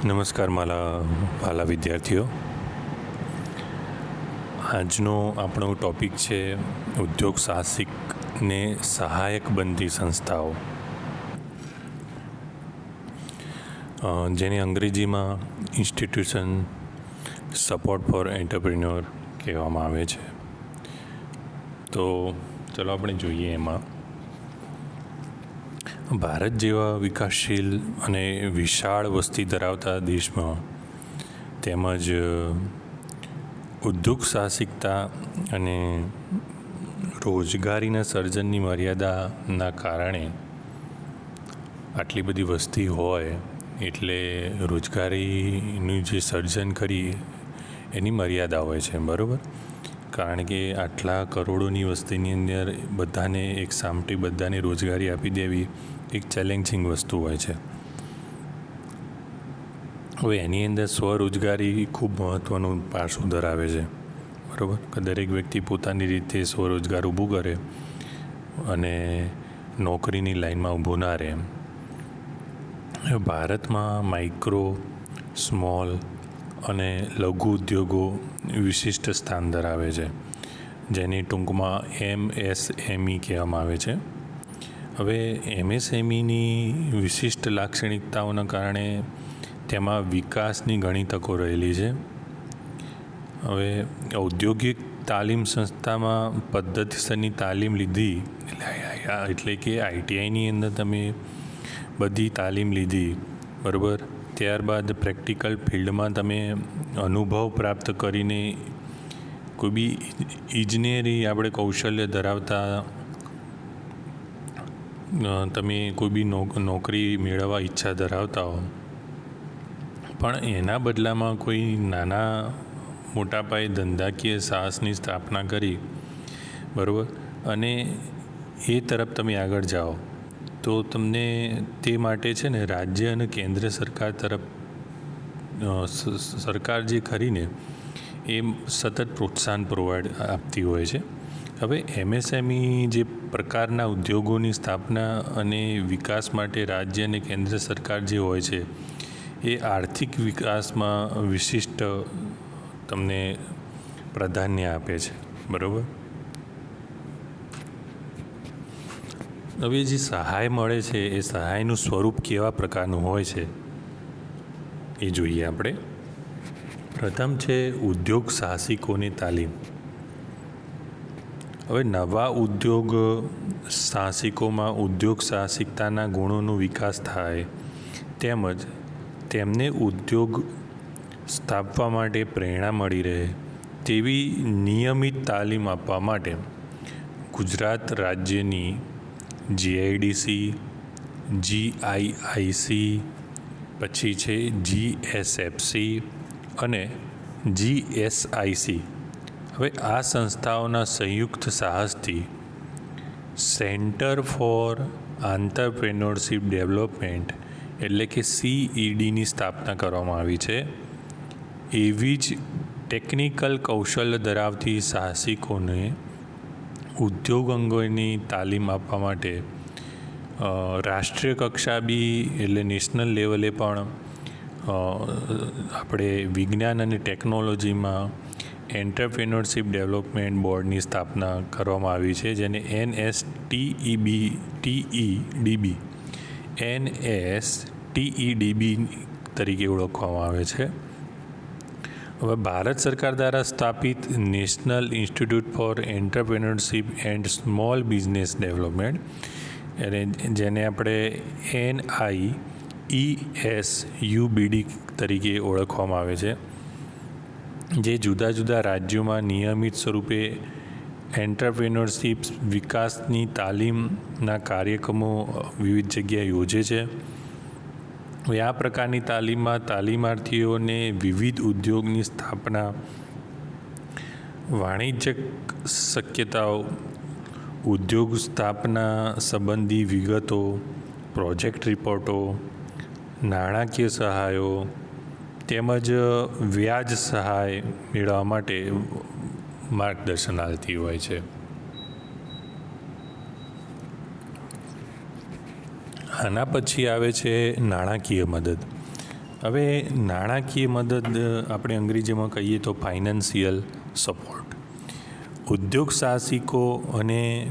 નમસ્કાર મારા વાલા વિદ્યાર્થીઓ. આજનો આપણો ટૉપિક છે ઉદ્યોગ સાહસિકને સહાયક બનતી સંસ્થાઓ, જેને અંગ્રેજીમાં ઇન્સ્ટિટ્યુશન સપોર્ટ ફોર એન્ટરપ્રિન્યોર કહેવામાં આવે છે. તો ચલો આપણે જોઈએ. એમાં ભારત જેવા વિકાસશીલ અને વિશાળ વસ્તી ધરાવતા દેશમાં તેમજ ઉદ્યોગ સાહસિકતા અને રોજગારીના સર્જનની મર્યાદાના કારણે આટલી બધી વસ્તી હોય એટલે રોજગારીનું જે સર્જન કરી એની મર્યાદા હોય છે, બરાબર. કારણ કે આટલા કરોડોની વસ્તીની અંદર બધાને એક સામટી બધાને રોજગારી આપી દેવી એક ચેલેન્જિંગ વસ્તુ હોય છે. હવે એની અંદર સ્વરોજગારી ખૂબ મહત્ત્વનું પાસું ધરાવે છે, બરાબર. કે દરેક વ્યક્તિ પોતાની રીતે સ્વરોજગાર ઊભું કરે અને નોકરીની લાઈનમાં ઊભું ના રહે. ભારતમાં માઇક્રો, સ્મોલ અને લઘુ ઉદ્યોગો વિશિષ્ટ સ્થાન ધરાવે છે, જેને ટૂંકમાં MSME કહેવામાં આવે છે. હવે MSMEની વિશિષ્ટ લાક્ષણિકતાઓના કારણે તેમાં વિકાસની ઘણી તકો રહેલી છે. હવે ઔદ્યોગિક તાલીમ સંસ્થામાં પદ્ધતિસરની તાલીમ લીધી એટલે કે ITIની અંદર તમે બધી તાલીમ લીધી, બરાબર. ત્યારબાદ પ્રેક્ટિકલ ફિલ્ડમાં તમે અનુભવ પ્રાપ્ત કરીને કોઈ બી ઇજનેરી આપણે કૌશલ્ય ધરાવતા તમે કોઈ બી નોકરી મેળવવા ઈચ્છા ધરાવતા હો, પણ એના બદલામાં કોઈ નાના મોટા પાયે ધંધાકીય સાહસની સ્થાપના કરી, બરાબર, અને એ તરફ તમે આગળ જાઓ તો તમને તે માટે છે ને રાજ્ય અને કેન્દ્ર સરકાર તરફ સરકાર જે ખરીને એ સતત પ્રોત્સાહન આપતી હોય છે. હવે MSME જે પ્રકારના ઉદ્યોગોની સ્થાપના અને વિકાસ માટે રાજ્ય અને કેન્દ્ર સરકાર જે હોય છે એ આર્થિક વિકાસમાં વિશિષ્ટ તમને પ્રાધાન્ય આપે છે, બરાબર. હવે જે સહાય મળે છે એ સહાયનું સ્વરૂપ કેવા પ્રકારનું હોય છે એ જોઈએ આપણે. પ્રથમ છે ઉદ્યોગ સાહસિકોની તાલીમ. હવે નવા ઉદ્યોગ સાહસિકોમાં ઉદ્યોગ સાહસિકતાના ગુણોનો વિકાસ થાય તેમજ તેમને ઉદ્યોગ સ્થાપવા માટે પ્રેરણા મળી રહે તેવી નિયમિત તાલીમ આપવા માટે ગુજરાત રાજ્યની GIDC, GIIC, પછી છે GSFC અને GSIC. હવે આ સંસ્થાઓના સંયુક્ત સાહસથી સેન્ટર ફોર આંતરપ્રેન્યોરશિપ ડેવલપમેન્ટ એટલે કે CEDની સ્થાપના કરવામાં આવી છે. એવી જ ટેકનિકલ કૌશલ્ય ધરાવતી સાહસિકોને ઉદ્યોગ અંગોની તાલીમ આપવા માટે રાષ્ટ્રીય કક્ષા બી એટલે નેશનલ લેવલે પણ આપણે વિજ્ઞાન અને ટેકનોલોજીમાં એન્ટરપ્રેન્યોરશિપ ડેવલપમેન્ટ બોર્ડની સ્થાપના કરવામાં આવી છે, જેને NSTEDB તરીકે ઓળખવામાં આવે છે. હવે ભારત સરકાર દ્વારા સ્થાપિત national institute for entrepreneurship and small business development અને જેને આપણે NIESUBD તરીકે ઓળખવામાં આવે છે, જે જુદા જુદા રાજ્યોમાં નિયમિત સ્વરૂપે એન્ટરપ્રેન્યોરશિપ વિકાસની તાલીમના કાર્યક્રમો વિવિધ જગ્યાએ યોજે છે. હવે આ પ્રકારની તાલીમમાં તાલીમાર્થીઓને વિવિધ ઉદ્યોગની સ્થાપના, વાણિજ્યક શક્યતાઓ, ઉદ્યોગ સ્થાપના સંબંધી વિગતો, પ્રોજેક્ટ રિપોર્ટો, નાણાકીય સહાયો તેમજ વ્યાજ સહાય મેળવવા માટે માર્ગદર્શન આપતી હોય છે. આના પછી આવે છે નાણાકીય મદદ. હવે નાણાકીય મદદ આપણે અંગ્રેજીમાં કહીએ તો ફાઇનાન્સિયલ સપોર્ટ ઉદ્યોગ સાહસિકો અને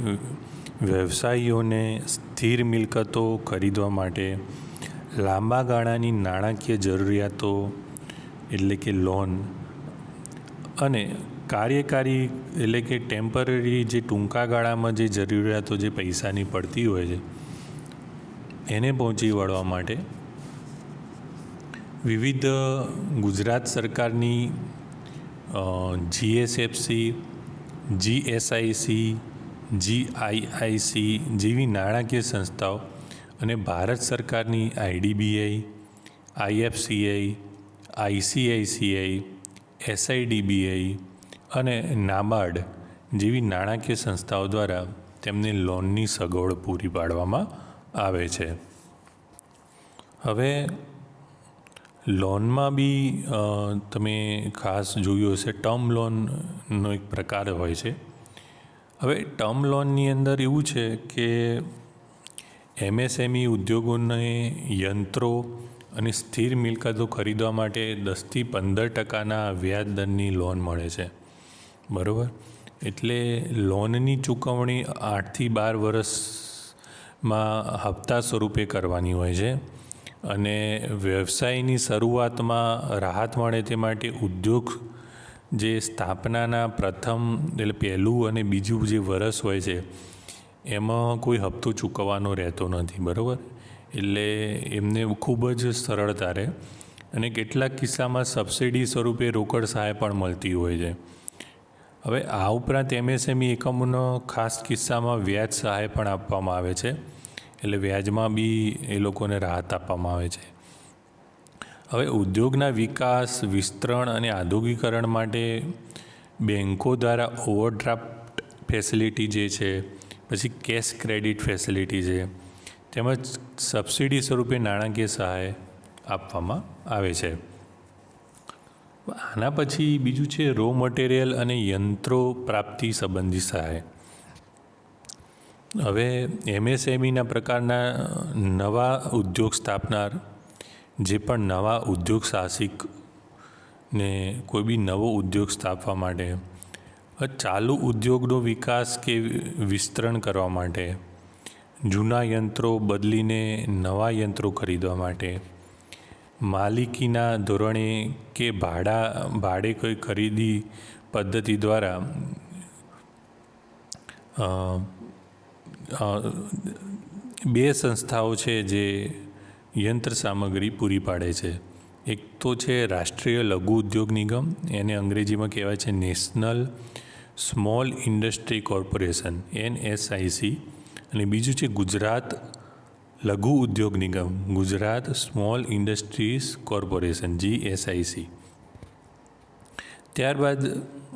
વ્યવસાયીઓને સ્થિર મિલકતો ખરીદવા માટે લાંબા ગાળાની નાણાકીય જરૂરિયાતો એટલે કે લોન અને કાર્યકારી એટલે કે ટેમ્પરરી જે ટૂંકા ગાળામાં જે જરૂરિયાતો જે પૈસાની પડતી હોય છે એને પહોંચી વળવા માટે વિવિધ ગુજરાત સરકારની GSFC, GSIC, GIIC જેવી નાણાકીય સંસ્થાઓ અને ભારત સરકારની IDBI, IFCI, ICICI, SIDBI અને નાબાર્ડ જેવી નાણાકીય સંસ્થાઓ દ્વારા તેમને લોનની સગવડ પૂરી પાડવામાં આવે છે. હવે લોનમાં બી તમે ખાસ જોયું હશે ટર્મ લોનનો એક પ્રકાર હોય છે. હવે ટર્મ લોનની અંદર એવું છે કે MSME ઉદ્યોગોને યંત્રો અને સ્થિર મિલકતો ખરીદવા માટે 10થી 15% વ્યાજ દરની લોન મળે છે, બરાબર. એટલે લોનની ચૂકવણી 8થી 12 વર્ષમાં હપ્તા સ્વરૂપે કરવાની હોય છે અને વ્યવસાયની શરૂઆતમાં રાહત મળે તે માટે ઉદ્યોગ જે સ્થાપનાના પ્રથમ એટલે પહેલું અને બીજું જે વર્ષ હોય છે એમાં કોઈ હપ્તો ચૂકવવાનો રહેતો નથી, બરાબર. એટલે એમને ખૂબ જ સરળતા રહે અને કેટલાક કિસ્સામાં સબસિડી સ્વરૂપે રોકડ સહાય પણ મળતી હોય છે. હવે આ ઉપરાંત MSME એકમોનો ખાસ કિસ્સામાં વ્યાજ સહાય પણ આપવામાં આવે છે, એટલે વ્યાજમાં બી એ લોકોને રાહત આપવામાં આવે છે. હવે ઉદ્યોગના વિકાસ, વિસ્તરણ અને આધુનિકીકરણ માટે બેન્કો દ્વારા ઓવરડ્રાફ્ટ ફેસિલિટી જે છે, પછી કેશ ક્રેડિટ ફેસિલિટી છે, તેમજ સબસિડી સ્વરૂપે નાણાકીય સહાય આપવામાં આવે છે. આના પછી બીજું છે રો મટીરિયલ અને યંત્રો પ્રાપ્તિ સંબંધી સહાય. હવે MSMEના પ્રકારના નવા ઉદ્યોગ સ્થાપનાર જે પણ નવા ઉદ્યોગ સાહસિકને કોઈ બી નવો ઉદ્યોગ સ્થાપવા માટે, ચાલુ ઉદ્યોગનો વિકાસ કે વિસ્તરણ કરવા માટે, જૂના યંત્રો બદલીને નવા યંત્રો ખરીદવા માટે, માલિકીના ધોરણે કે ભાડે કોઈ ખરીદી પદ્ધતિ દ્વારા બે સંસ્થાઓ છે જે યંત્ર સામગ્રી પૂરી પાડે છે. એક તો છે રાષ્ટ્રીય લઘુ ઉદ્યોગ નિગમ, એને અંગ્રેજીમાં કહેવાય છે national small industry corporation NSIC, અને બીજું છે ગુજરાત લઘુ ઉદ્યોગ નિગમ, Gujarat small industries corporation GSIC. ત્યારબાદ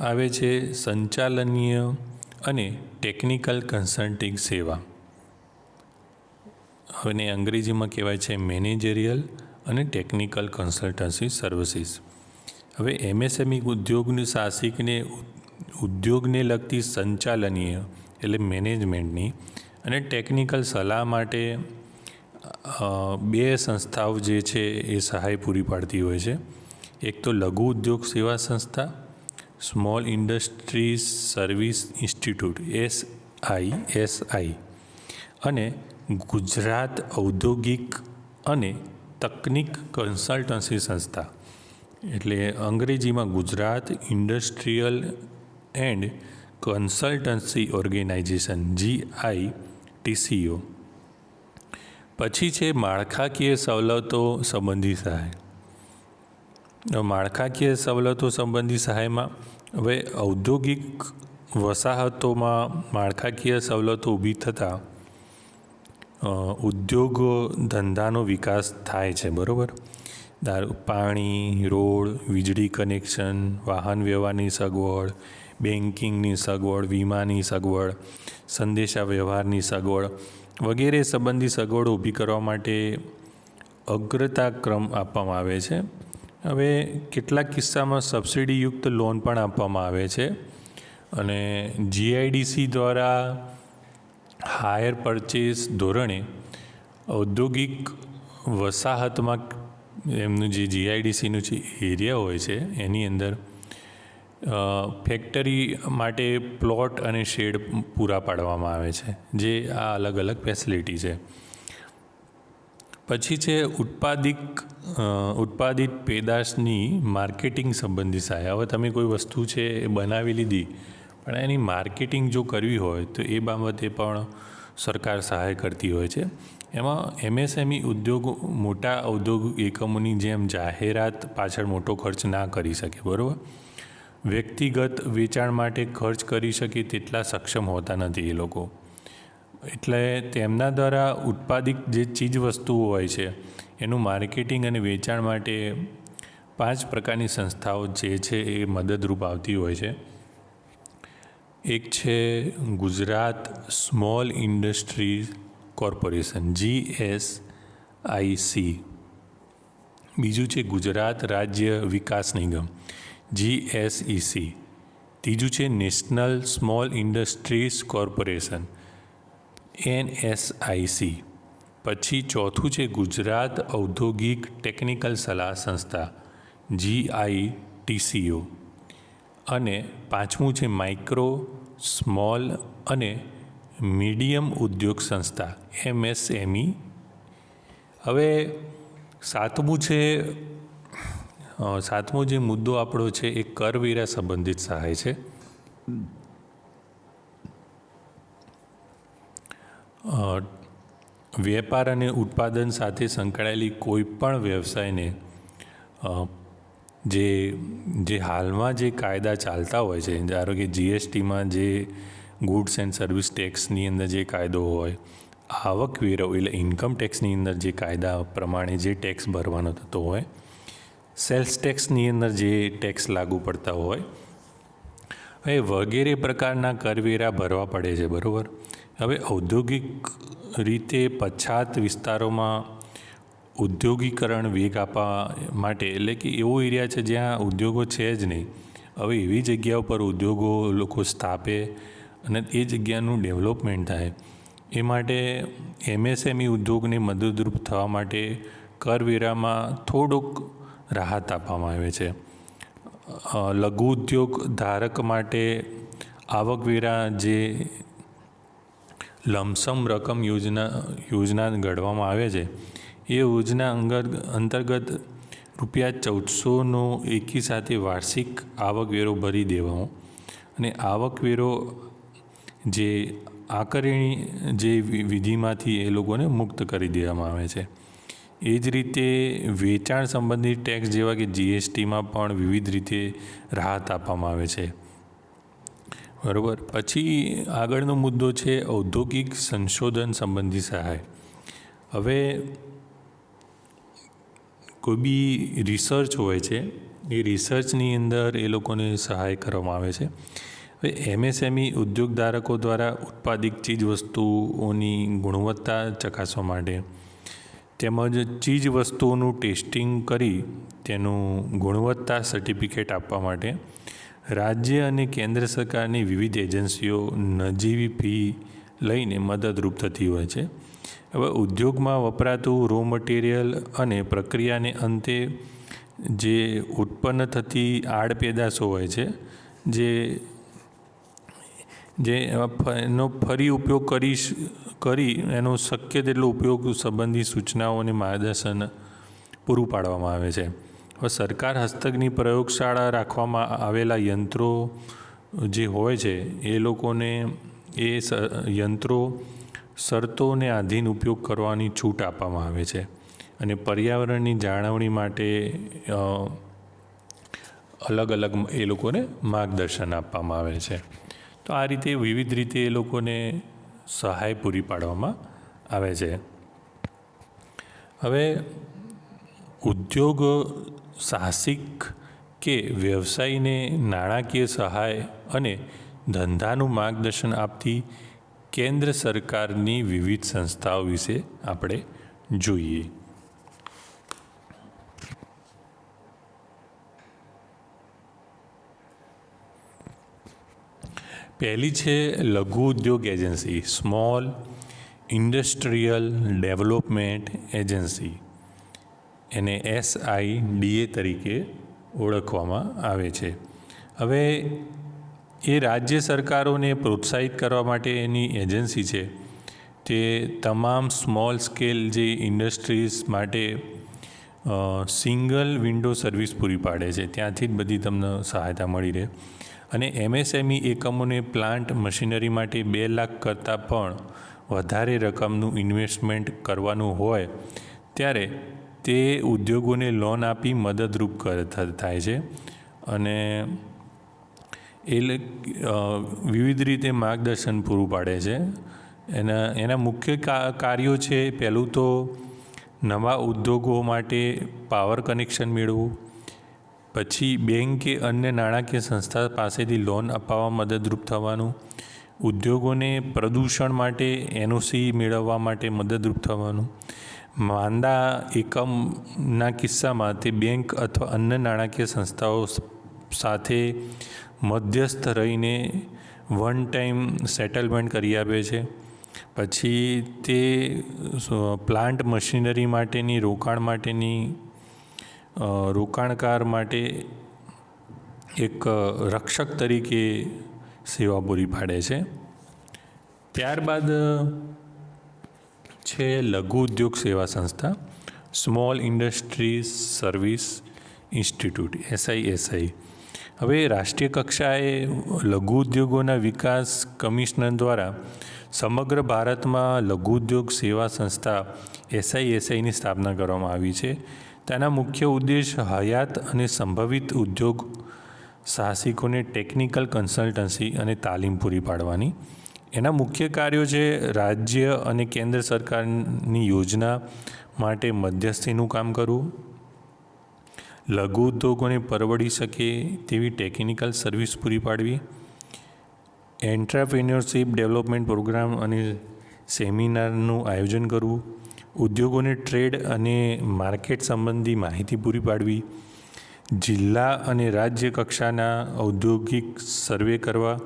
આવે છે સંચાલનીય અને ટેકનિકલ કન્સલ્ટિંગ સેવા, અને અંગ્રેજીમાં કહેવાય છે મેનેજરિયલ અને ટેકનિકલ કન્સલ્ટન્સી સર્વિસીસ. હવે MSME ઉદ્યોગની સાહસિકને ઉદ્યોગને લગતી સંચાલનીય એટલે મેનેજમેન્ટની અને ટેકનિકલ સલાહ માટે બે સંસ્થાઓ જે છે એ સહાય પૂરી પાડતી હોય છે. એક તો લઘુ ઉદ્યોગ સેવા સંસ્થા small industries service institute SISI અને ગુજરાત ઔદ્યોગિક અને તકનિક કન્સલ્ટન્સી સંસ્થા, એટલે અંગ્રેજીમાં Gujarat industrial and consultancy organisation GITCO. પછી છે માળખાકીય સવલતો સંબંધી સહાય. માળખાકીય સવલતો સંબંધી સહાયમાં હવે ઔદ્યોગિક વસાહતોમાં માળખાકીય સવલતો ઊભી થતાં ઉદ્યોગ ધંધાનો વિકાસ થાય છે, બરાબર. પાણી, રોડ, વીજળી કનેક્શન, વાહન વ્યવહારની સગવડ, બેન્કિંગની સગવડ, વીમાની સગવડ, સંદેશા વ્યવહારની સગવડ વગેરે સંબંધી સગવડો ઊભી કરવા માટે અગ્રતાક્રમ આપવામાં આવે છે. હવે કેટલાક કિસ્સામાં સબસિડીયુક્ત લોન પણ આપવામાં આવે છે અને GIDC દ્વારા હાયર પરચેસ ધોરણે ઔદ્યોગિક વસાહતમાં એમનું જે જીઆઈડીસીનું જે એરિયા હોય છે એની અંદર ફેક્ટરી માટે પ્લોટ અને શેડ પૂરા પાડવામાં આવે છે, જે આ અલગ અલગ ફેસિલિટી છે. પછી છે ઉત્પાદિત પેદાશની માર્કેટિંગ સંબંધી સહાય. હવે તમે કોઈ વસ્તુ છે એ બનાવી લીધી, પણ એની માર્કેટિંગ જો કરવી હોય તો એ બાબતે પણ સરકાર સહાય કરતી હોય છે. એમાં એમએસએમઈ ઉદ્યોગ મોટા ઔદ્યોગિક એકમોની જેમ જાહેરાત પાછળ મોટો ખર્ચ ના કરી શકે, બરાબર. વ્યક્તિગત વેચાણ માટે ખર્ચ કરી શકે તેટલા સક્ષમ હોતા નથી એ લોકો. એટલે તેમના દ્વારા ઉત્પાદિત જે ચીજ વસ્તુઓ હોય છે એનું માર્કેટિંગ અને વેચાણ માટે 5 પ્રકારની સંસ્થાઓ જે છે એ મદદરૂપ આવતી હોય છે. એક છે Gujarat small industries corporation, GSIC. બીજું છે ગુજરાત રાજ્ય વિકાસ નિગમ, GSEC. ત્રીજું છે national small industries corporation, NSIC. પછી ચોથું છે ગુજરાત ઔદ્યોગિક ટેકનિકલ સલાહ સંસ્થા, GITCO. અને પાંચમું છે માઇક્રો સ્મોલ અને મીડિયમ ઉદ્યોગ સંસ્થા, MSME. હવે સાતમો જે મુદ્દો આપણો છે એ કરવેરા સંબંધિત સહાય છે. વેપાર અને ઉત્પાદન સાથે સંકળાયેલી કોઈ પણ વ્યવસાયને જે હાલમાં જે કાયદા ચાલતા હોય છે, ધારો કે જીએસટીમાં જે ગુડ્સ એન્ડ સર્વિસ ટેક્સની અંદર જે કાયદો હોય, આવકવેરો એટલે ઇન્કમ ટેક્સની અંદર જે કાયદા પ્રમાણે જે ટેક્સ ભરવાનો થતો હોય, સેલ્સ ટેક્સની અંદર જે ટેક્સ લાગુ પડતા હોય, એ વગેરે પ્રકારના કરવેરા ભરવા પડે છે, બરાબર. હવે ઔદ્યોગિક રીતે પછાત વિસ્તારોમાં ઉદ્યોગીકરણ વેગ આપવા માટે, એટલે કે એવો એરિયા છે જ્યાં ઉદ્યોગો છે જ નહીં, હવે એવી જગ્યાઓ પર ઉદ્યોગો લોકો સ્થાપે અને એ જગ્યાનું ડેવલપમેન્ટ થાય, એ માટે એમએસએમઈ ઉદ્યોગને મદદરૂપ થવા માટે કરવેરામાં થોડુંક રાહત આપવામાં આવે છે. લઘુ ઉદ્યોગ ધારક માટે આવકવેરા જે લમસમ રકમ યોજના ઘડવામાં આવે છે, એ યોજના અંતર્ગત ₹1400નો એકી સાથે વાર્ષિક આવકવેરો ભરી દેવાનો અને આવકવેરો જે આકારણી જે વિધિમાંથી એ લોકોને મુક્ત કરી દેવામાં આવે છે. એ જ રીતે વેચાણ સંબંધિત ટેક્સ જેવા કે જીએસટીમાં પણ વિવિધ રીતે રાહત આપવામાં આવે છે, બરાબર. પછી આગળનો મુદ્દો છે ઔદ્યોગિક સંશોધન સંબંધી સહાય. હવે કોઈ બી રિસર્ચ હોય છે, એ રિસર્ચની અંદર એ લોકોને સહાય કરવામાં આવે છે. હવે એમએસએમઈ ઉદ્યોગધારકો દ્વારા ઉત્પાદિત ચીજ વસ્તુઓની ગુણવત્તા ચકાસવા માટે તેમજ ચીજ વસ્તુઓનું ટેસ્ટિંગ કરી તેનું ગુણવત્તા સર્ટિફિકેટ આપવા માટે રાજ્ય અને કેન્દ્ર સરકારની વિવિધ એજન્સીઓ નજીવી ફી લઈને મદદરૂપ થતી હોય છે. હવે ઉદ્યોગમાં વપરાતું રો મટીરિયલ અને પ્રક્રિયાને અંતે જે ઉત્પન્ન થતી આડપેદાશો હોય છે, જે એનો ફરી ઉપયોગ કરી એનો શક્ય તેટલો ઉપયોગ સંબંધી સૂચનાઓ અને માર્ગદર્શન પૂરું પાડવામાં આવે છે. હવે સરકાર હસ્તકની પ્રયોગશાળા રાખવામાં આવેલા યંત્રો જે હોય છે, એ લોકોને એ યંત્રો શરતોને આધીન ઉપયોગ કરવાની છૂટ આપવામાં આવે છે અને પર્યાવરણની જાળવણી માટે અલગ અલગ એ લોકોને માર્ગદર્શન આપવામાં આવે છે. તો આ રીતે વિવિધ રીતે એ લોકોને સહાય પૂરી પાડવામાં આવે છે. હવે ઉદ્યોગ સાહસિક કે વ્યવસાયને નાણાકીય સહાય અને ધંધાનું માર્ગદર્શન આપતી કેન્દ્ર સરકારની વિવિધ સંસ્થાઓ વિશે આપણે જોઈએ. પહેલી છે લઘુ ઉદ્યોગ agency, small industrial development agency, એને SIDA તરીકે ઓળખવામાં આવે છે. હવે એ રાજ્ય સરકારોને પ્રોત્સાહિત કરવા માટેની એજન્સી છે. તે તમામ સ્મોલ સ્કેલ જે ઇન્ડસ્ટ્રીઝ માટે સિંગલ વિન્ડો સર્વિસ પૂરી પાડે છે. ત્યાંથી જ બધી તમને સહાયતા મળી રહે. અને MSME એકમોને પ્લાન્ટ મશીનરી માટે 2 લાખ કરતાં પણ વધારે રકમનું ઇન્વેસ્ટમેન્ટ કરવાનું હોય ત્યારે તે ઉદ્યોગોને લોન આપી મદદરૂપ થાય છે. અને એ વિવિધ રીતે માર્ગદર્શન પૂરું પાડે છે. એના મુખ્ય કાર્યો છે, પહેલું તો નવા ઉદ્યોગો માટે પાવર કનેક્શન મેળવવું, પછી બેંક કે અન્ય નાણાકીય સંસ્થા પાસેથી લોન અપાવવા મદદરૂપ થવાનું, ઉદ્યોગોને પ્રદૂષણ માટે NOC મેળવવા માટે મદદરૂપ થવાનું, માંદા એકમના કિસ્સામાં તે બેંક અથવા અન્ય નાણાકીય સંસ્થાઓ સાથે મધ્યસ્થ રહીને વન ટાઈમ સેટલમેન્ટ કરી આપે છે. પછી તે પ્લાન્ટ મશીનરી માટેની રોકાણકાર માટે એક રક્ષક તરીકે સેવા પૂરી પાડે છે. ત્યારબાદ છે લઘુ ઉદ્યોગ સેવા સંસ્થા, small industries service institute, SISI. હવે રાષ્ટ્રીય કક્ષાએ લઘુ ઉદ્યોગોના વિકાસ કમિશનર દ્વારા સમગ્ર ભારતમાં લઘુ ઉદ્યોગ સેવા સંસ્થા SISIની સ્થાપના કરવામાં આવી છે. તેના મુખ્ય ઉદ્દેશ હયાત અને સંભવિત ઉદ્યોગ સાહસિકોને ટેકનિકલ કન્સલ્ટન્સી અને તાલીમ પૂરી પાડવાની. એના મુખ્ય કાર્યો છે રાજ્ય અને કેન્દ્ર સરકારની યોજના માટે મધ્યસ્થીનું કામ કરવું, લઘુ ઉદ્યોગોને પરવડી શકે તેવી ટેકનિકલ સર્વિસ પૂરી પાડવી, એન્ટરપ્રિન્યોરશિપ ડેવલપમેન્ટ પ્રોગ્રામ અને સેમિનારનું આયોજન કરવું, ઉદ્યોગોને ટ્રેડ અને માર્કેટ સંબંધી માહિતી પૂરી પાડવી, જિલ્લા અને રાજ્ય કક્ષાના ઔદ્યોગિક સર્વે કરવા,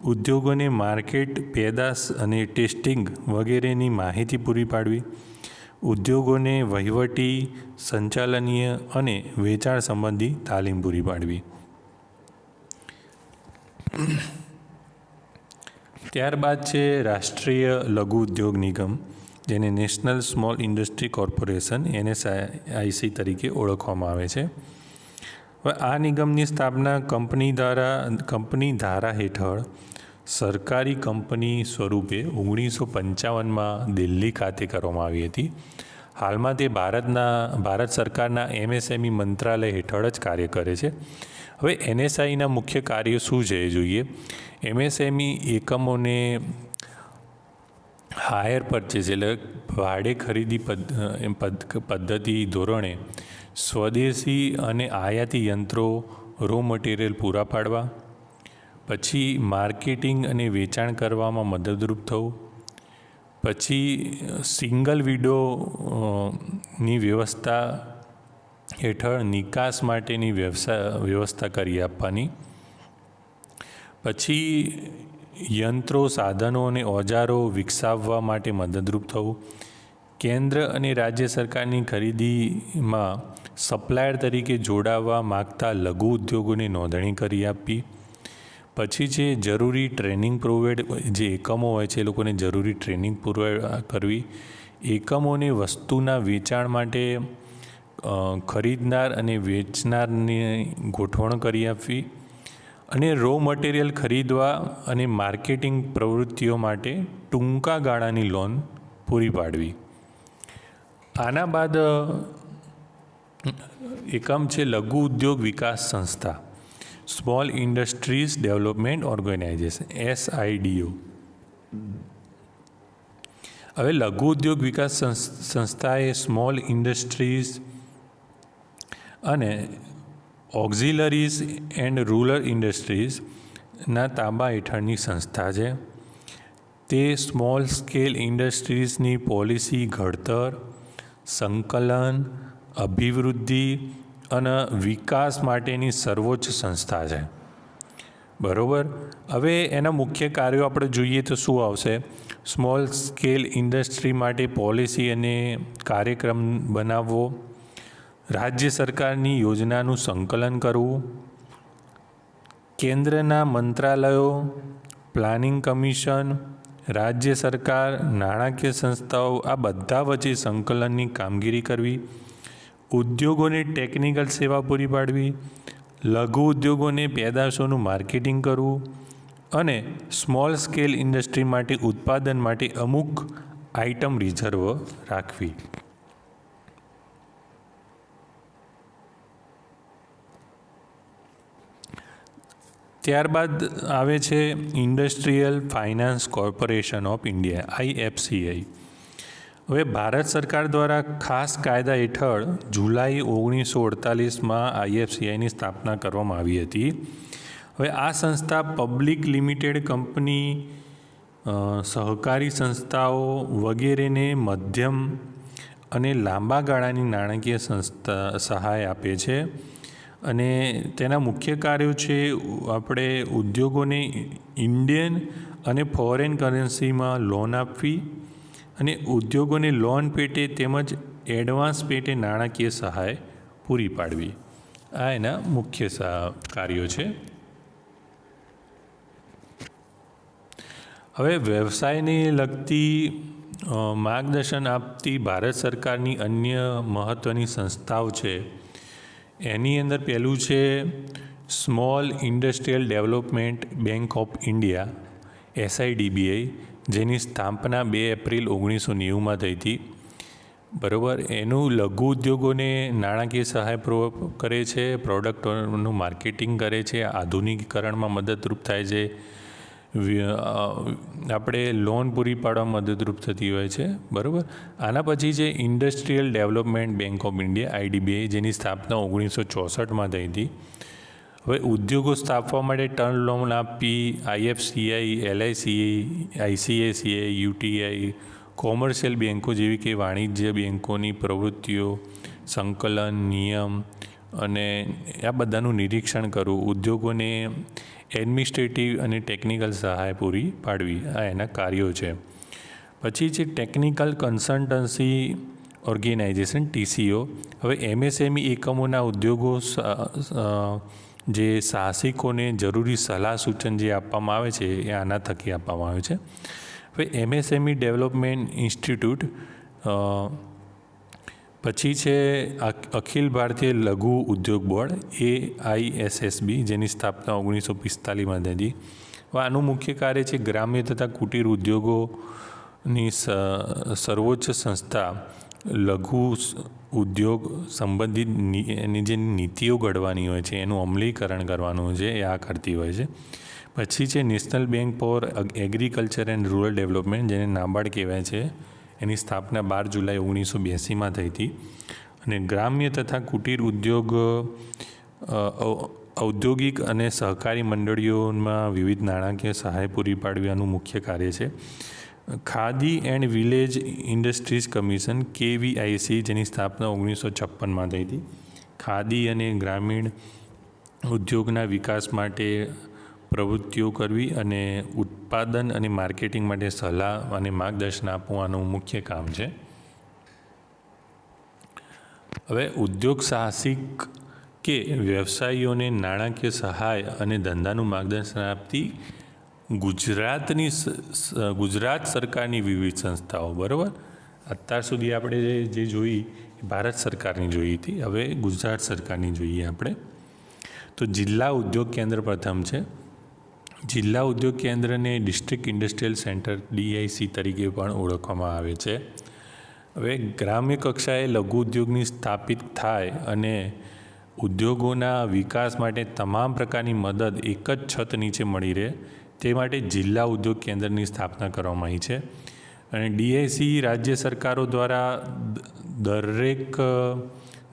ઉદ્યોગોને માર્કેટ પેદાશ અને ટેસ્ટિંગ વગેરેની માહિતી પૂરી પાડવી, ઉદ્યોગોને વહીવટી, સંચાલનીય અને વેચાણ સંબંધી તાલીમ પૂરી પાડવી. ત્યારબાદ છે રાષ્ટ્રીય લઘુ ઉદ્યોગ નિગમ, જેને national small industry corporation NSIC તરીકે ઓળખવામાં આવે છે. હવે આ નિગમની સ્થાપના કંપની ધારા હેઠળ સરકારી કંપની સ્વરૂપે 1955માં દિલ્હી ખાતે કરવામાં આવી હતી. હાલમાં તે ભારત સરકારના MSME મંત્રાલય હેઠળ જ કાર્ય કરે છે. હવે NSIના મુખ્ય કાર્યો શું છે એ જોઈએ. MSME એકમોને હાયર પરચેસ એટલે ભાડે ખરીદી પદ્ધતિ ધોરણે સ્વદેશી અને આયાતી યંત્રો, રો મટીરિયલ પૂરા પાડવા, પછી માર્કેટિંગ અને વેચાણ કરવામાં મદદરૂપ થવું, પછી સિંગલ વિન્ડોની વ્યવસ્થા હેઠળ નિકાસ માટેની વ્યવસ્થા કરી આપવાની, પછી યંત્રો, સાધનો અને ઓજારો વિકસાવવા માટે મદદરૂપ થવું, કેન્દ્ર અને રાજ્ય સરકારની ખરીદીમાં સપ્લાયર તરીકે જોડાવા માગતા લઘુ ઉદ્યોગોને નોંધણી કરી આપવી, પછી છે જરૂરી ટ્રેનિંગ જે એકમો હોય છે એ લોકોને જરૂરી ટ્રેનિંગ પ્રોવાઈડ કરવી, એકમોને વસ્તુના વેચાણ માટે ખરીદનાર અને વેચનારની ગોઠવણ કરી આપવી, અને રો મટીરિયલ ખરીદવા અને માર્કેટિંગ પ્રવૃત્તિઓ માટે ટૂંકા ગાળાની લોન પૂરી પાડવી. આના બાદ એકમ છે લઘુ ઉદ્યોગ વિકાસ સંસ્થા, small industries development organisation, SIDO. હવે લઘુ ઉદ્યોગ વિકાસ સંસ્થા એ સ્મોલ ઇન્ડસ્ટ્રીઝ અને ઓક્ઝિલરીઝ એન્ડ રૂરલ ઇન્ડસ્ટ્રીઝના તાબા હેઠળની સંસ્થા છે. તે સ્મોલ સ્કેલ ઇન્ડસ્ટ્રીઝની પોલિસી ઘડતર, સંકલન, અભિવૃદ્ધિ અને વિકાસ માટેની સર્વોચ્ચ સંસ્થા છે. બરાબર. હવે એના મુખ્ય કાર્યો આપણે જોઈએ તો શું આવશે. સ્મોલ સ્કેલ ઇન્ડસ્ટ્રી માટે પોલિસી અને કાર્યક્રમ બનાવવો, રાજ્ય સરકારની યોજનાનું સંકલન કરવું, કેન્દ્રના મંત્રાલયો, પ્લાનિંગ કમિશન, રાજ્ય સરકાર, નાણાકીય સંસ્થાઓ આ બધા વચ્ચે સંકલનની કામગીરી કરવી, ઉદ્યોગોને ટેકનિકલ સેવા પૂરી પાડવી, લઘુ ઉદ્યોગોને પેદાશોનું માર્કેટિંગ કરવું અને સ્મોલ સ્કેલ ઇન્ડસ્ટ્રી માટે ઉત્પાદન માટે અમુક આઇટમ રિઝર્વ રાખવી. ત્યારબાદ આવે છે industrial finance corporation of India IFCI. હવે ભારત સરકાર દ્વારા ખાસ કાયદા હેઠળ જુલાઈ 1948માં IFCIની સ્થાપના કરવામાં આવી હતી. હવે આ સંસ્થા પબ્લિક લિમિટેડ કંપની, સહકારી સંસ્થાઓ વગેરેને મધ્યમ અને લાંબા ગાળાની નાણાકીય સહાય આપે છે અને તેના મુખ્ય કાર્યો છે આપણે ઉદ્યોગોને ઇન્ડિયન અને ફોરેન કરન્સીમાં લોન આપવી અને ઉદ્યોગોને લોન પેટે તેમજ એડવાન્સ પેટે નાણાકીય સહાય પૂરી પાડવી. આ એના મુખ્ય કાર્યો છે. હવે વ્યવસાયને લગતી માર્ગદર્શન આપતી ભારત સરકારની અન્ય મહત્ત્વની સંસ્થાઓ છે. એની અંદર પહેલું છે small industrial development bank of India SIDBI, જેની સ્થાપના 2 એપ્રિલ 1990માં થઈ હતી. બરાબર. એનું લઘુ ઉદ્યોગોને નાણાકીય સહાય કરે છે, પ્રોડક્ટોનું માર્કેટિંગ કરે છે, આધુનિકીકરણમાં મદદરૂપ થાય છે, આપણે લોન પૂરી પાડવામાં મદદરૂપ થતી હોય છે. બરાબર. આના પછી છે industrial development bank of India IDBI, જેની સ્થાપના 1964માં થઈ હતી. હવે ઉદ્યોગો સ્થાપવા માટે ટર્મ લોન આપી IFCI, LIC, ICICI, UTI, commercial બેન્કો જેવી કે વાણિજ્ય બેન્કોની પ્રવૃત્તિઓ, સંકલન, નિયમ અને આ બધાનું નિરીક્ષણ કરવું, ઉદ્યોગોને એડમિનિસ્ટ્રેટિવ અને ટેકનિકલ સહાય પૂરી પાડવી. આ એના કાર્યો છે. પછી છે ટેકનિકલ કન્સલ્ટન્સી ઓર્ગેનાઇઝેશન TCO. હવે MSME એકમોના ઉદ્યોગો જે સાહસિકોને જરૂરી સલાહ સૂચન જે આપવામાં આવે છે એ આના થકી આપવામાં આવે છે. હવે MSME ડેવલપમેન્ટ ઇન્સ્ટિટ્યૂટ, પછી છે અખિલ ભારતીય લઘુ ઉદ્યોગ બોર્ડ AISSB, જેની સ્થાપના 1945માં થઈ હતી. હવે આનું મુખ્ય કાર્ય છે ગ્રામ્ય તથા કુટીર ઉદ્યોગોની સર્વોચ્ચ સંસ્થા લઘુ ઉદ્યોગ સંબંધિત એની જે નીતિઓ ઘડવાની હોય છે એનું અમલીકરણ કરવાનું હોય છે, એ આ કરતી હોય છે. પછી છે national bank four agriculture and rural development, જેને નાબાર્ડ કહેવાય છે. એની સ્થાપના 12 જુલાઈ 1982માં થઈ હતી. અને ગ્રામ્ય તથા કુટીર ઉદ્યોગ, ઔદ્યોગિક અને સહકારી મંડળીઓમાં વિવિધ નાણાકીય સહાય પૂરી પાડવાનું મુખ્ય કાર્ય છે. Khadi and village industries commission KVIC, જેની સ્થાપના 1956માં થઈ હતી. ખાદી અને ગ્રામીણ ઉદ્યોગના વિકાસ માટે પ્રવૃત્તિઓ કરવી અને ઉત્પાદન અને માર્કેટિંગ માટે સલાહ અને માર્ગદર્શન આપવાનું મુખ્ય કામ છે. હવે ઉદ્યોગ સાહસિક કે વ્યવસાયીઓને નાણાકીય સહાય અને ધંધાનું માર્ગદર્શન આપતી ગુજરાત સરકારની વિવિધ સંસ્થાઓ. બરાબર. અત્યાર સુધી આપણે જે જોઈ ભારત સરકારની જોઈ હતી, હવે ગુજરાત સરકારની જોઈએ આપણે. તો જિલ્લા ઉદ્યોગ કેન્દ્ર પ્રથમ છે. જિલ્લા ઉદ્યોગ કેન્દ્રને ડિસ્ટ્રિક્ટ ઇન્ડસ્ટ્રીયલ સેન્ટર DIC તરીકે પણ ઓળખવામાં આવે છે. હવે ગ્રામ્ય કક્ષાએ લઘુ ઉદ્યોગની સ્થાપિત થાય અને ઉદ્યોગોના વિકાસ માટે તમામ પ્રકારની મદદ એક જ છત નીચે મળી રહે તે માટે જિલ્લા ઉદ્યોગ કેન્દ્રની સ્થાપના કરવામાં આવી છે. અને DIC રાજ્ય સરકારો દ્વારા દરેક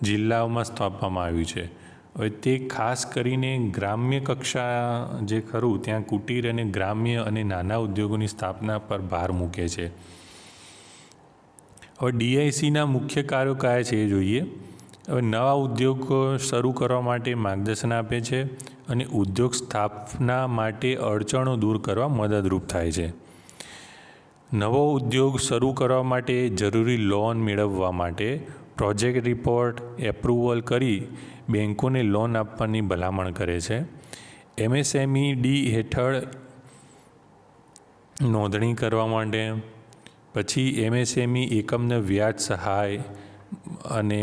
જિલ્લાઓમાં સ્થાપવામાં આવ્યું છે. હવે તે ખાસ કરીને ગ્રામ્ય કક્ષા જે ખરું ત્યાં કુટીર અને ગ્રામ્ય અને નાના ઉદ્યોગોની સ્થાપના પર ભાર મૂકે છે. હવે DICના મુખ્ય કાર્યો કયા છે એ જોઈએ. હવે નવા ઉદ્યોગ શરૂ કરવા માટે માર્ગદર્શન આપે છે અને ઉદ્યોગ સ્થાપના માટે અડચણો દૂર કરવા મદદરૂપ થાય છે. નવો ઉદ્યોગ શરૂ કરવા માટે જરૂરી લોન મેળવવા માટે પ્રોજેક્ટ રિપોર્ટ એપ્રુવલ કરી બેન્કોને લોન આપવાની ભલામણ કરે છે. MSMED હેઠળ નોંધણી કરવા માટે, પછી MSME એકમને વ્યાજ સહાય અને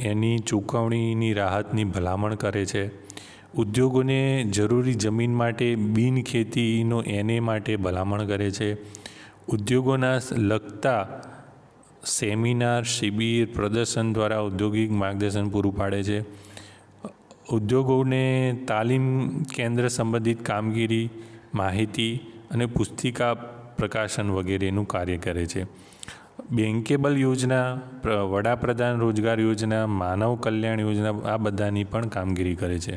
એની ચૂકવણીની રાહતની ભલામણ કરે છે. ઉદ્યોગોને જરૂરી જમીન માટે બિન ખેતીનો NA માટે ભલામણ કરે છે. ઉદ્યોગોના લગતા સેમિનાર, શિબિર, પ્રદર્શન દ્વારા ઔદ્યોગિક માર્ગદર્શન પૂરું પાડે છે. ઉદ્યોગોને તાલીમ કેન્દ્ર સંબંધિત કામગીરી, માહિતી અને પુસ્તિકા પ્રકાશન વગેરેનું કાર્ય કરે છે. બેન્કેબલ યોજના, વડાપ્રધાન રોજગાર યોજના, માનવ કલ્યાણ યોજના આ બધાની પણ કામગીરી કરે છે.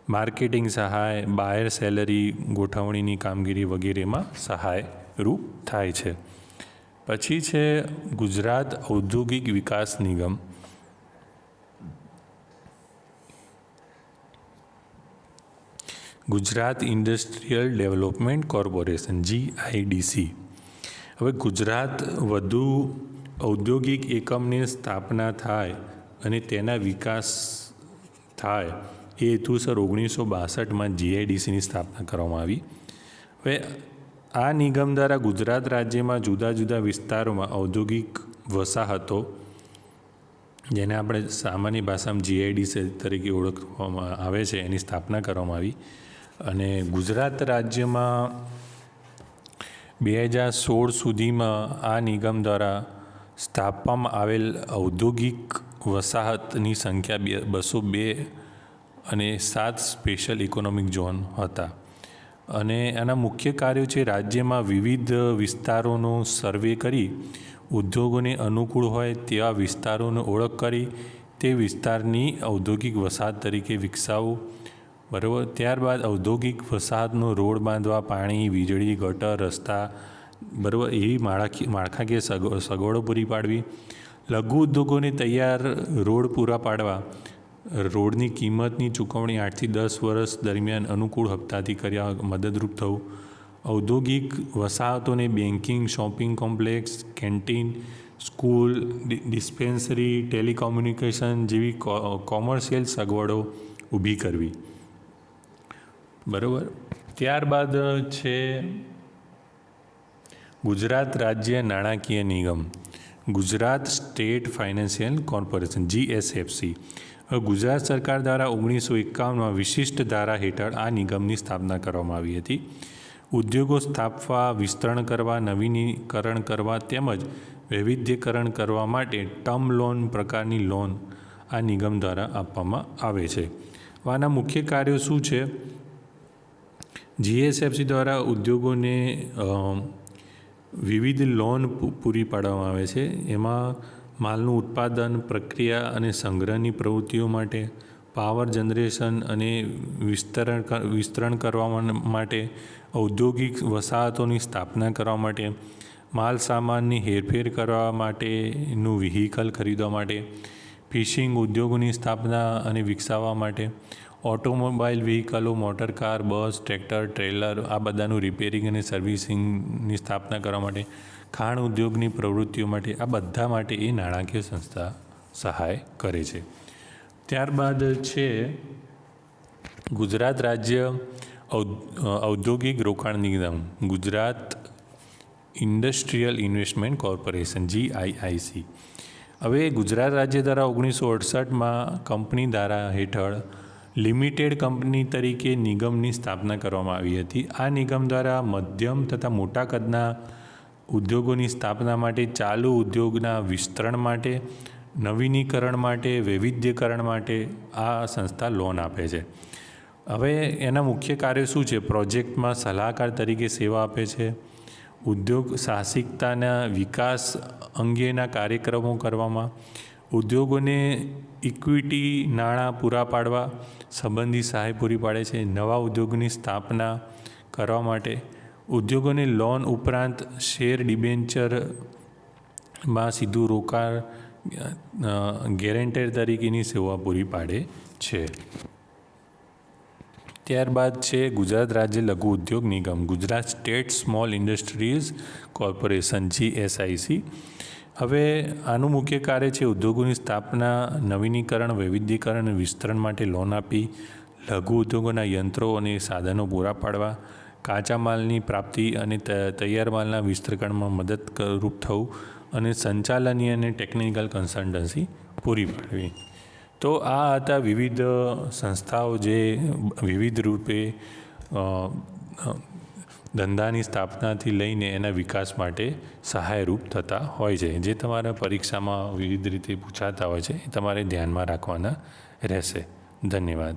માર્કેટિંગ સહાય, બાયર સેલરી ગોઠવણીની કામગીરી વગેરેમાં સહાયરૂપ થાય છે. પછી છે ગુજરાત ઔદ્યોગિક વિકાસ નિગમ. Gujarat industrial development corporation GIDC. હવે ગુજરાત વધુ ઔદ્યોગિક એકમની સ્થાપના થાય અને તેના વિકાસ થાય એ હેતુસર 1962માં GIDCની સ્થાપના કરવામાં આવી. હવે આ નિગમ દ્વારા ગુજરાત રાજ્યમાં જુદા જુદા વિસ્તારોમાં ઔદ્યોગિક વસાહતો, જેને આપણે સામાન્ય ભાષામાં GIDC તરીકે ઓળખવામાં આવે છે, એની સ્થાપના કરવામાં આવી. અને ગુજરાત રાજ્યમાં 2016 સુધીમાં આ નિગમ દ્વારા સ્થાપવામાં આવેલ ઔદ્યોગિક વસાહતની સંખ્યા 202 અને 7 સ્પેશિયલ ઇકોનોમિક ઝોન હતા. અને આના મુખ્ય કાર્યો છે રાજ્યમાં વિવિધ વિસ્તારોનો સર્વે કરી ઉદ્યોગોને અનુકૂળ હોય તેવા વિસ્તારોની ઓળખ કરી તે વિસ્તારની ઔદ્યોગિક વસાહત તરીકે વિકસાવવું. બરાબર. ત્યારબાદ ઔદ્યોગિક વસાહતનો રોડ બાંધવા, પાણી, વીજળી, ગટર, રસ્તા, બરાબર, એવી માળખાકીય સગવડો પૂરી પાડવી. લઘુ ઉદ્યોગોને તૈયાર રોડ પૂરા પાડવા, રોડની કિંમતની ચૂકવણી 8 થી 10 વર્ષ દરમિયાન અનુકૂળ હપ્તાથી કર્યા મદદરૂપ થવું. ઔદ્યોગિક વસાહતોને banking, shopping complex, canteen, school, dispensary, telecommunication જેવી કોમર્શિયલ સગવડો ઊભી કરવી. બરાબર. ત્યારબાદ છે ગુજરાત રાજ્ય નાણાકીય નિગમ, Gujarat state financial corporation GSFC. Gujarat સરકાર દ્વારા 1951માં વિશિષ્ટ ધારા હેઠળ આ નિગમની સ્થાપના કરવામાં આવી હતી. ઉદ્યોગો સ્થાપવા, વિસ્તરણ કરવા, નવીનીકરણ કરવા તેમજ વૈવિધ્યકરણ કરવા માટે ટર્મ લોન પ્રકારની લોન આ નિગમ દ્વારા આપવામાં આવે છે. આના મુખ્ય કાર્યો શું છે? GSFC દ્વારા ઉદ્યોગોને વિવિધ લોન પૂરી પાડવામાં આવે છે. એમાં માલનું ઉત્પાદન, પ્રક્રિયા અને સંગ્રહની પ્રવૃત્તિઓ માટે, પાવર જનરેશન અને વિસ્તરણ કરવા માટે, ઔદ્યોગિક વસાહતોની સ્થાપના કરવા માટે, માલ સામાનની હેરફેર કરવા માટેનું વ્હીકલ ખરીદવા માટે, ફિશિંગ ઉદ્યોગોની સ્થાપના અને વિકસાવવા માટે, ઓટોમોબાઈલ વ્હીકલો, મોટર કાર, બસ, ટ્રેક્ટર, ટ્રેલર આ બધાનું રિપેરિંગ અને સર્વિસિંગની સ્થાપના કરવા માટે, ખાણ ઉદ્યોગની પ્રવૃત્તિઓ માટે, આ બધા માટે એ નાણાકીય સંસ્થા સહાય કરે છે. ત્યારબાદ છે ગુજરાત રાજ્ય ઔદ્યોગિક રોકાણ નિગમ, Gujarat industrial investment corporation GIIC. હવે ગુજરાત રાજ્ય દ્વારા 1968માં કંપની ધારા હેઠળ લિમિટેડ કંપની તરીકે નિગમની સ્થાપના કરવામાં આવી હતી. આ નિગમ દ્વારા મધ્યમ તથા મોટા કદના ઉદ્યોગોની સ્થાપના માટે, ચાલુ ઉદ્યોગના વિસ્તરણ માટે, નવીનીકરણ માટે, વૈવિધ્યકરણ માટે આ સંસ્થા લોન આપે છે. હવે એના મુખ્ય કાર્યો શું છે? પ્રોજેક્ટમાં સલાહકાર તરીકે સેવા આપે છે, ઉદ્યોગ સાહસિકતાના વિકાસ અંગેના કાર્યક્રમો કરવામાં, ઉદ્યોગોને ઇક્વિટી નાણાં પૂરા પાડવા સંબંધી સહાય પૂરી પાડે છે, નવા ઉદ્યોગની સ્થાપના કરવા માટે, ઉદ્યોગોને લોન ઉપરાંત શેર ડિબેન્ચરમાં સીધું રોકાણ ગેરેન્ટર તરીકેની સેવા પૂરી પાડે છે. ત્યારબાદ છે ગુજરાત રાજ્ય લઘુ ઉદ્યોગ નિગમ, Gujarat state small industries corporation GSIC. હવે આનું મુખ્ય કાર્ય છે ઉદ્યોગોની સ્થાપના, નવીનીકરણ, વૈવિધ્યીકરણ અને વિસ્તરણ માટે લોન આપી, લઘુ ઉદ્યોગોના યંત્રો અને સાધનો પૂરા પાડવા, કાચા માલની પ્રાપ્તિ અને તૈયાર માલના વિસ્તરણમાં મદદરૂપ થવું અને સંચાલનીય અને ટેકનિકલ કન્સલ્ટન્સી પૂરી પાડવી. તો આ હતા વિવિધ સંસ્થાઓ જે વિવિધ રૂપે ધંધાની સ્થાપનાથી લઈને એના વિકાસ માટે સહાયરૂપ થતા હોય છે, જે તમારા પરીક્ષામાં વિવિધ રીતે પૂછાતા હોય છે, એ તમારે ધ્યાનમાં રાખવાના રહેશે. ધન્યવાદ.